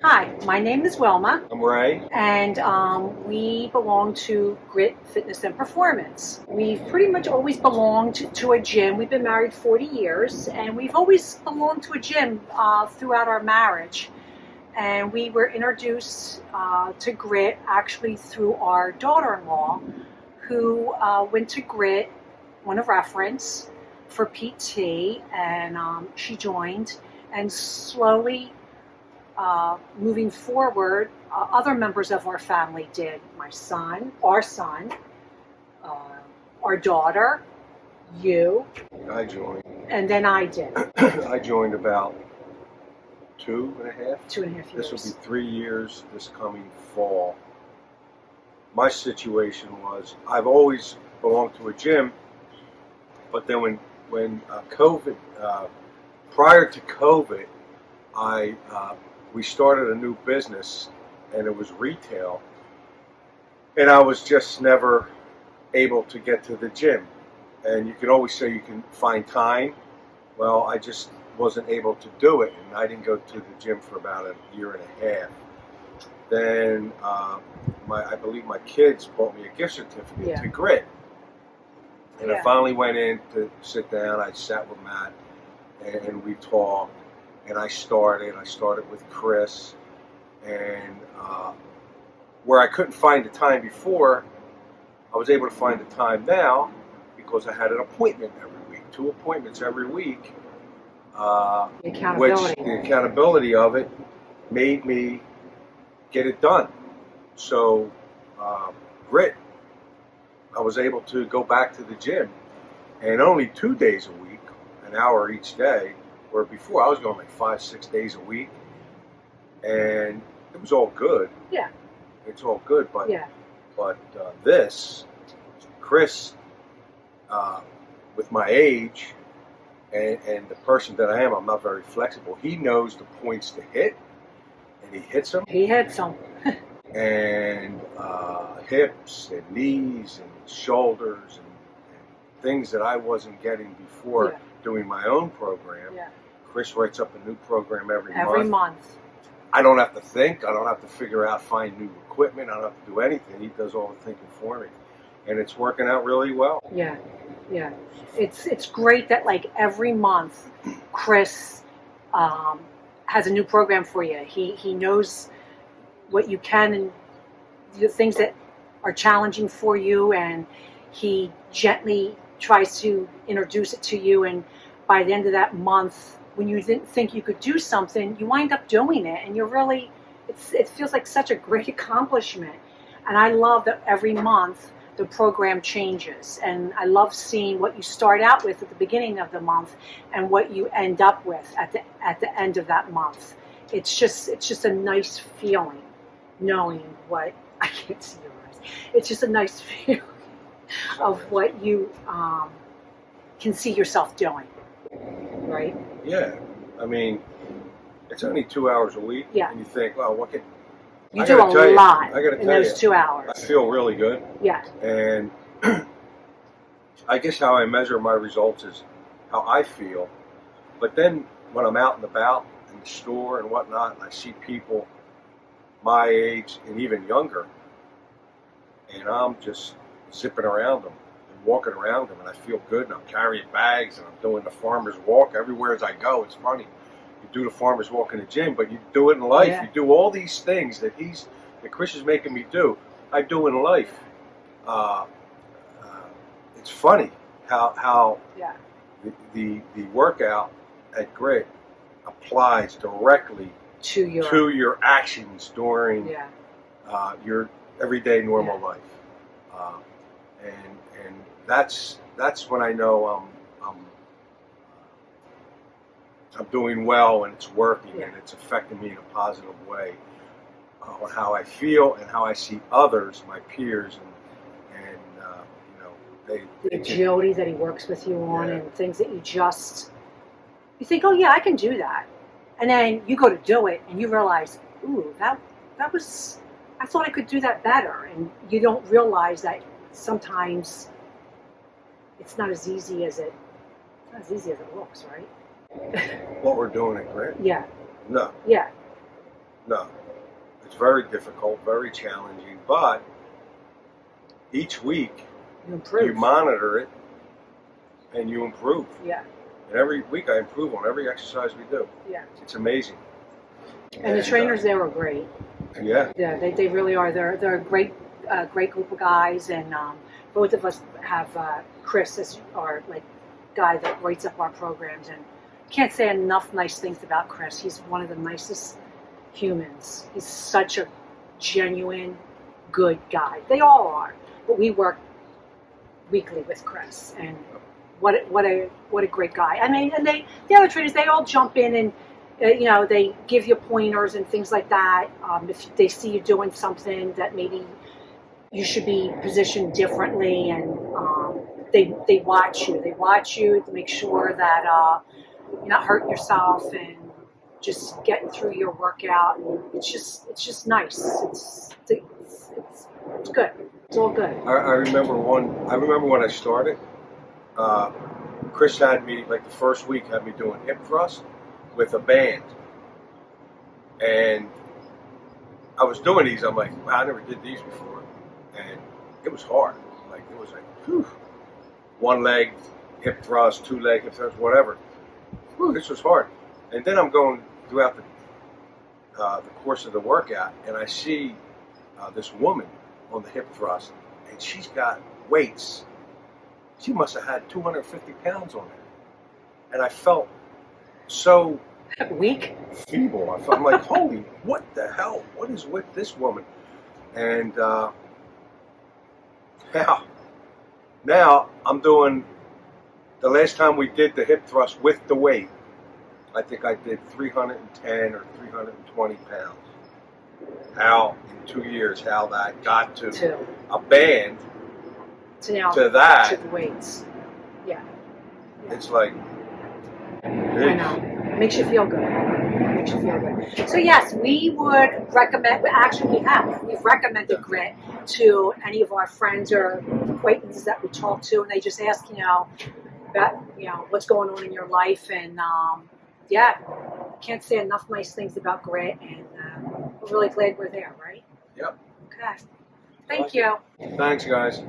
Hi, my name is Wilma, I'm Ray. and we belong to Grit Fitness and Performance. We've pretty much always belonged to a gym. We've been married 40 years, and we've always belonged to a gym throughout our marriage. And we were introduced to Grit actually through our daughter-in-law, who went to Grit on a reference for PT, and she joined, and slowly moving forward, other members of our family did. My son, uh, our daughter, you, I joined. and then I did. I joined about 2.5. 2.5 This years. will be 3 years this coming fall. My situation was I've always belonged to a gym, but then when COVID, prior to COVID, I we started a new business, and it was retail, and I was just never able to get to the gym. And you can always say you can find time. Well, I just wasn't able to do it, and I didn't go to the gym for about a year and a half. Then I believe my kids bought me a gift certificate to Grit, and I finally went in to sit down. I sat with Matt, and we talked, and I started with Chris, and where I couldn't find the time before, I was able to find the time now because I had an appointment every week, 2 appointments every week, which the accountability of it made me get it done. So Grit, I was able to go back to the gym, and only 2 days a week, an hour each day, where before I was going like 5-6 days a week, and it was all good. Yeah. It's all good, but this, Chris, with my age and the person that I am, I'm not very flexible. He knows the points to hit, and he hits them. He hit some. And hips and knees and shoulders and things that I wasn't getting before doing my own program. Yeah. Chris writes up a new program every month. I don't have to think. I don't have to figure out, find new equipment. I don't have to do anything. He does all the thinking for me. And it's working out really well. Yeah, yeah. It's great that like every month, Chris has a new program for you. He knows what you can and the things that are challenging for you, and he gently tries to introduce it to you, and by the end of that month, when you didn't think you could do something, you wind up doing it, and you're really, it feels like such a great accomplishment. And I love that every month the program changes, and I love seeing what you start out with at the beginning of the month and what you end up with at the end of that month. It's just a nice feeling knowing what, I can't see your eyes, it's just a nice feeling of what you can see yourself doing, right? Yeah, I mean, it's only 2 hours a week, and you think, well, what can you do a lot in those 2 hours? I feel really good. Yeah. And I guess how I measure my results is how I feel. But then when I'm out and about in the store and whatnot, and I see people my age and even younger, and I'm just zipping around them and walking around them, and I feel good, and I'm carrying bags, and I'm doing the farmer's walk everywhere as I go. It's funny. You do the farmer's walk in the gym, but you do it in life. You do all these things that Chris is making me do. I do in life. It's funny how the workout at Grit applies directly to your actions during your everyday normal life, and that's when I know I'm doing well, and it's working, and it's affecting me in a positive way on how I feel and how I see others, my peers, and the agility that he works with you on, and things that you think, oh yeah, I can do that, and then you go to do it, and you realize, ooh, that was, I thought I could do that better, and you don't realize that sometimes it's not as easy as it looks, right? What we're doing at Grit? Yeah. No. Yeah. No. It's very difficult, very challenging, but each week You improve. you monitor it and you improve. Yeah. And every week I improve on every exercise we do. Yeah. It's amazing. And the trainers there are great. Yeah. Yeah, they really are. They're a great group of guys, and both of us have Chris as our like guy that writes up our programs, and can't say enough nice things about Chris. He's one of the nicest humans. He's such a genuine, good guy. They all are, but we work weekly with Chris, and what a great guy. I mean, and the other trainers, they all jump in and they give you pointers and things like that. If they see you doing something that maybe you should be positioned differently, and they watch you. They watch you to make sure that you're not hurting yourself and just getting through your workout. And it's just nice. It's good. It's all good. I remember when I started. Chris had me, like the first week, had me doing hip thrust with a band. And I was doing these, I'm like, wow, I never did these before. And it was hard. Like, it was like, whew. One leg hip thrust, two leg hip thrust, whatever. Whew, this was hard. And then I'm going throughout the course of the workout, and I see this woman on the hip thrust, and she's got weights. She must have had 250 pounds on her. And I felt so Weak? feeble. I'm like, holy, what the hell? What is with this woman? And now I'm doing, the last time we did the hip thrust with the weight, I think I did 310 or 320 pounds. How, in 2 years, how that got to a band to now to that. to the weights. Yeah. It's like, I know. It makes you feel good. It makes you feel good. So yes, we would recommend. Actually, we've recommended Grit to any of our friends or acquaintances that we talk to, and they just ask, about what's going on in your life, and can't say enough nice things about Grit, and we're really glad we're there, right? Yep. Okay. Thank you. Thanks, guys.